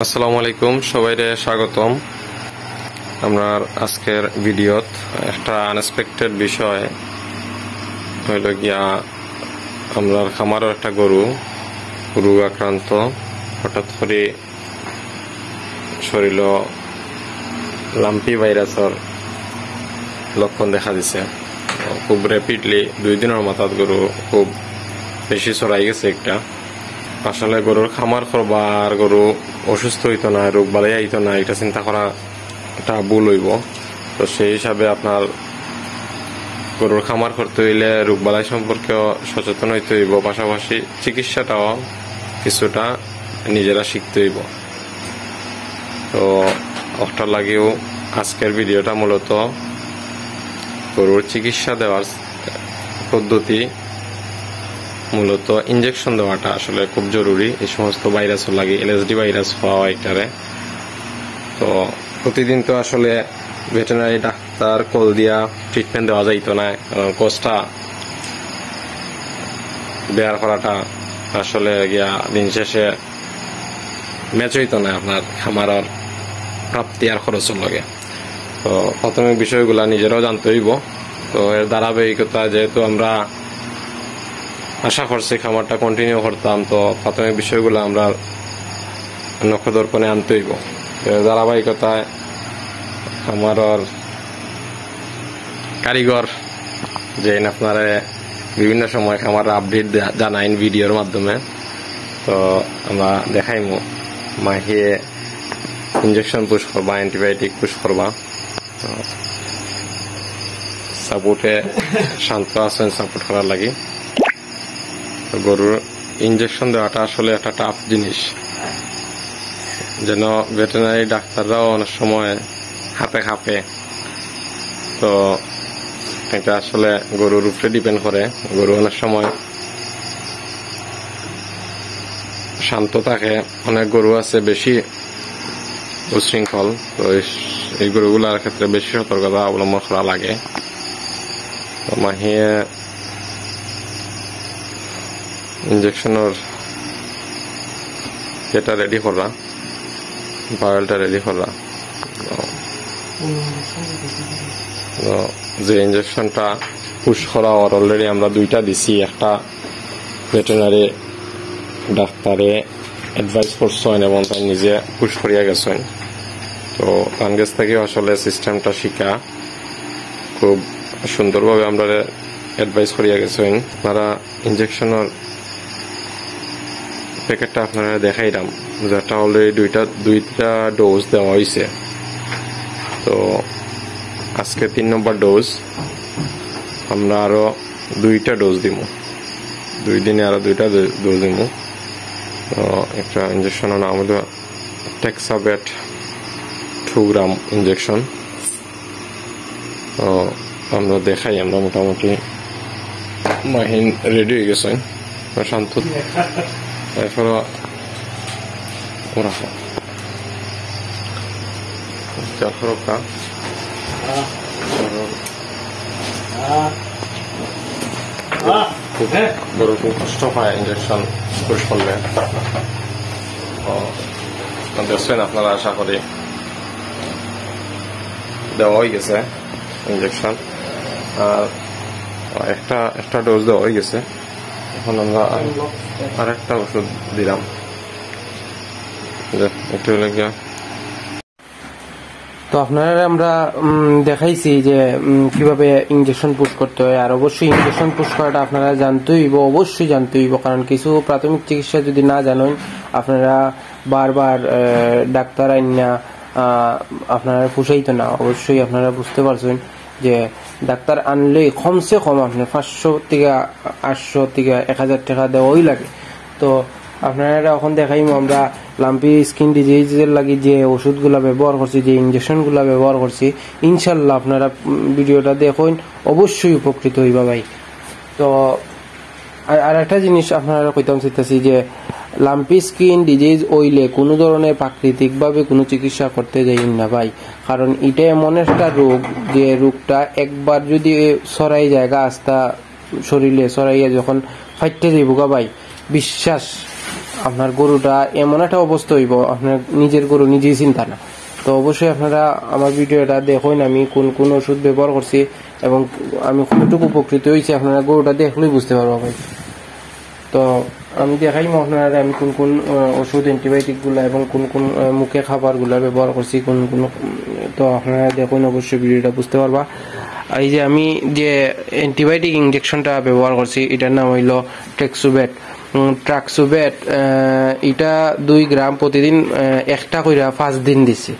আসসালামু আলাইকুম, সবাইকে স্বাগতম। আমরা আজকের ভিডিওত একটা আনএক্সপেক্টেড বিষয় হইল গিয়া আমরা খামারের একটা গরু রোগ আক্রান্ত, হঠাৎ করে শরীর লাম্পি ভাইরাসের লক্ষণ দেখা দিছে। খুব র্যাপিডলি 2 দিনের মাথাত গরু খুব বেশি ছড়াই গেছে। একটা আসলে গরুর খামার করবা আর গরু অসুস্থ হইতো না, রোগ বালাই আইতো না, এটা চিন্তা করা একটা ভুল হইব। তো সেই হিসাবে আপনার গরুর খামার করতে হইলে রোগ বালাই সম্পর্কেও সচেতন হইতে হইব, পাশাপাশি চিকিৎসাটাও কিছুটা নিজেরা শিখতে হইব। তো ওটার লাগেও আজকের ভিডিওটা মূলত গরুর চিকিৎসা দেওয়ার পদ্ধতি, মূলত ইনজেকশন দেওয়াটা আসলে খুব জরুরি। এই সমস্ত ভাইরাস লাগে, এলএসডি ভাইরাস হওয়া এটারে। তো প্রতিদিন তো আসলে ভেটেরিনারি ডাক্তার কল দিয়া ট্রিটমেন্ট দেওয়া যাইতো না, কারণ কোর্সটা বেয়ার করাটা আসলে গিয়া দিন শেষে ম্যাচ হইতো না আপনার খামারের প্রাপ্তি আর খরচের লগে। তো প্রাথমিক বিষয়গুলা নিজেরাও জানতে হইব। তো এর ধারাবাহিকতা যেহেতু আমরা আশা করছি খামারটা কন্টিনিউ করতাম, তো প্রাথমিক বিষয়গুলো আমরা নখদর্পণে আনতে হইব। ধারাবাহিকতায় খামারের কারিগর যে আপনারা বিভিন্ন সময় খামারের আপডেট জানাইন ভিডিওর মাধ্যমে। তো আমরা দেখাইমু মাহিয়ে ইনজেকশন পুশ করবা, অ্যান্টিবায়োটিক পুশ করবা। সাপোর্টে শান্ত আছেন সাপোর্ট করার লাগে। গরুর ইনজেকশন দেওয়াটা আসলে একটা টাফ জিনিস, যেন ভেটেরিনারি ডাক্তাররাও অনেক সময় হাতে খাপে। তো এটা আসলে গরুর উপরে ডিপেন্ড করে। গরু অনেক সময় শান্ত থাকে, অনেক গরু আছে বেশি উশৃঙ্খল। তো এই গরুগুলোর ক্ষেত্রে বেশি সতর্কতা অবলম্বন করা লাগে। তো মাহিয়ে ইনজেকশনের যেটা রেডি করা, বায়োলটা রেডি করা, যে ইনজেকশনটা পুশ করা অলরেডি আমরা 2টা দিছি। একটা ভেটেরিনারি ডাক্তারে অ্যাডভাইস করছেন এবং তাই নিজে পুশ করিয়া গেছেন। তো তার কাছ থেকে আসলে সিস্টেমটা শিখা খুব সুন্দরভাবে আমরা অ্যাডভাইস করিয়া গেছেন। আপনারা ইনজেকশনের প্যাকেটটা আপনারা দেখাইলাম, যেটা অলরেডি 2টা ডোজ দেওয়া হয়েছে। তো আজকে 3 নম্বর ডোজ, আমরা আরো 2টা ডোজ দিব, 2 দিনে আরো 2টা ডোজ দিব। তো একটা ইনজেকশনের নাম হলো টেক্সাবেট 2 গ্রাম ইনজেকশন। তো আমরা দেখাই, আমরা মোটামুটি মাহিন রেডি হয়ে গেছেন শান্ত। এরপরে ওরা চারফরকা গরু খুব কষ্ট হয় ইনজেকশন পুশ করলে। দেখছেন আপনারা, আশা করি দেওয়া হয়ে গেছে ইনজেকশন, আর একটা ডোজ দেওয়া হয়ে গেছে। এখন আমরা আর একটা ওষুধ দিলাম, একটু লাগিয়া। তো আপনারা আমরা দেখাইছি যে কিভাবে ইনজেকশন পুশ করতে হয়। আর অবশ্যই ইনজেকশন পুশ করাটা আপনারা জানতেই হইব, অবশ্যই জানতে হইব, কারণ কিছু প্রাথমিক চিকিৎসা যদি না জানেন আপনারা বারবার ডাক্তার আইনা আপনারা পুষাইতো না। অবশ্যই আপনারা বুঝতে পারছেন যে ডাক্তার আনলেই কমসে কম আপনার 500 থেকে 800 থেকে 1000 টাকা দেওয়াই লাগে। তো আপনারা এখন দেখাইমু আমরা লাম্পি স্কিন ডিজিজের লাগি যে ওষুধগুলা ব্যবহার করছি, যে ইনজেকশনগুলা ব্যবহার করছি। ইনশাল্লাহ আপনারা ভিডিওটা দেখুন, অবশ্যই উপকৃত হইবা ভাই। তো আর একটা জিনিস আপনারা কইতাম চাইতেছি যে লাম্পি স্কিন ডিজিজ হইলে কোনো ধরনের প্রাকৃতিকভাবে কোনো চিকিৎসা করতে যাই না ভাই, কারণ এটা এমন একটা রোগ যে রোগটা একবার যদি ছড়াই জায়গা আস্তা শরীরে ছড়াইয়া যখন ফাইটতে যাইব গা ভাই, বিশ্বাস আপনার গরুটা এমন একটা অবস্থা হইব আপনার নিজের গরু নিজেই চিন্তা না। তো অবশ্যই আপনারা আমার ভিডিওটা দেখুন আমি কোন কোন ওষুধ ব্যবহার করছি এবং আমি কতটুকু উপকৃত হয়েছি আপনারা গরুটা দেখলেই বুঝতে পারবো ভাই। তো আমি দেখাইম আপনারা আমি কোন কোন ওষুধ অ্যান্টিবায়োটিক গুলা এবং কোন কোন মুখে খাবার গুলা ব্যবহার করছি কোন কোন, তো আপনারা দেখুন অবশ্যই ভিডিওটা বুঝতে পারবা। এই যে আমি যে অ্যান্টিবায়োটিক ইনজেকশনটা ব্যবহার করছি এটার নাম হইল ট্রাক্সুবেট। এটা 2 গ্রাম প্রতিদিন একটা কইরা 5 দিন দিছি,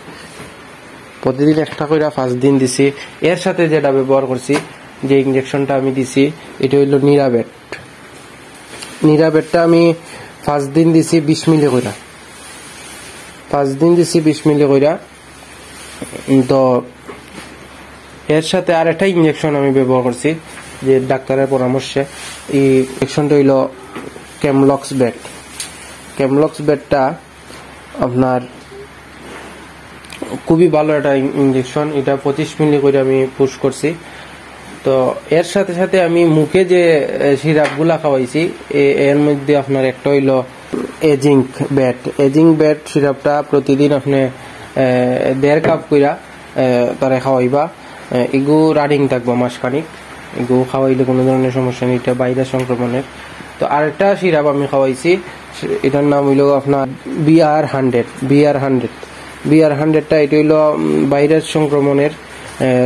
প্রতিদিন একটা কইরা 5 দিন দিছি। এর সাথে যেটা ব্যবহার করছি যে ইনজেকশনটা আমি দিছি এটা হইল নিরাবেটটা আমি 5 দিন দিছি 20 মিলি কইরা, 5 দিন দিছি 20 মিলি কইরা। তো এর সাথে আর একটা ইনজেকশন আমি ব্যবহার করছি যে ডাক্তারের পরামর্শে, এই ইনজেকশনটা হইল ক্যামলক্স বেটটা আপনার খুবই ভালো একটা ইনজেকশন, এটা 25 মিলি করে আমি পুশ করছি। তো এর সাথে সাথে আমি মুখে যে সিরাপ গুলা খাওয়াইছি এর মধ্যে আপনার একটা হইল এজিং ব্যাট সিরাপটা প্রতিদিন আপনি 1.5 কাপ কইরা তারে খাওয়াইবা। এগু রানিং থাকবো মাসখানিক, এগু খাওয়াইলে কোনো ধরনের সমস্যা নেই, এটা ভাইরাস সংক্রমণের। তো আরেকটা সিরাপ আমি খাওয়াইছি এটার নাম হইল আপনার BR100টা এটা হইল ভাইরাস সংক্রমণের,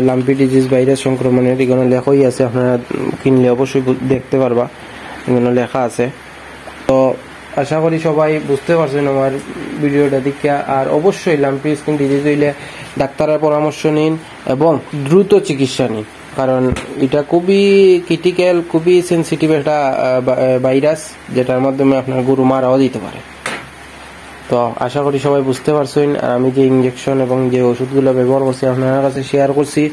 লাম্পি ডিজিজ ভাইরাস সংক্রমণের। এখানে লেখাই আছে, আপনারা কিনলে অবশ্যই দেখতে পারবা, এখানে লেখা আছে। তো আশা করি সবাই বুঝতে পারছেন আমার ভিডিওটা দেখে। আর অবশ্যই লাম্পি স্কিন ডিজিজ হইলে ডাক্তারের পরামর্শ নিন এবং দ্রুত চিকিৎসা নিন, কারণ এটা খুবই ক্রিটিক্যাল, খুবই সেন্সিটিভ একটা ভাইরাস যেটার মাধ্যমে আপনার গরু মারাও দিতে পারে। তো আশা করি সবাই বুঝতে পারছেন। আর আমি যে ইনজেকশন এবং যে ওষুধগুলো ব্যবহার করছি আপনার কাছে শেয়ার করছি।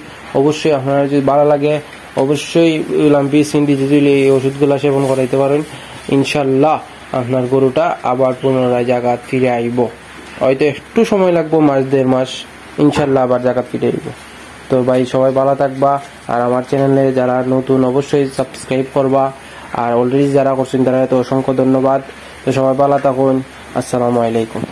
অবশ্যই আপনারা যদি ভালো লাগে অবশ্যই লাম্পি স্কিন ডিজিজ হইলে এই ওষুধগুলো সেবন করাইতে পারেন। ইনশাল্লাহ আপনার গরুটা আবার পুনরায় জায়গা ফিরে আইব, হয়তো একটু সময় লাগবো, 1-1.5 মাস, ইনশাল্লাহ আবার জায়গা ফিরে আইব। তো ভাই সবাই ভালো থাকবা। আর আমার চ্যানেলে যারা নতুন অবশ্যই সাবস্ক্রাইব করবা, আর অলরেডি যারা করছেন তারা তো অসংখ্য ধন্যবাদ। তো সবাই ভালো থাকুন, আসসালামু আলাইকুম।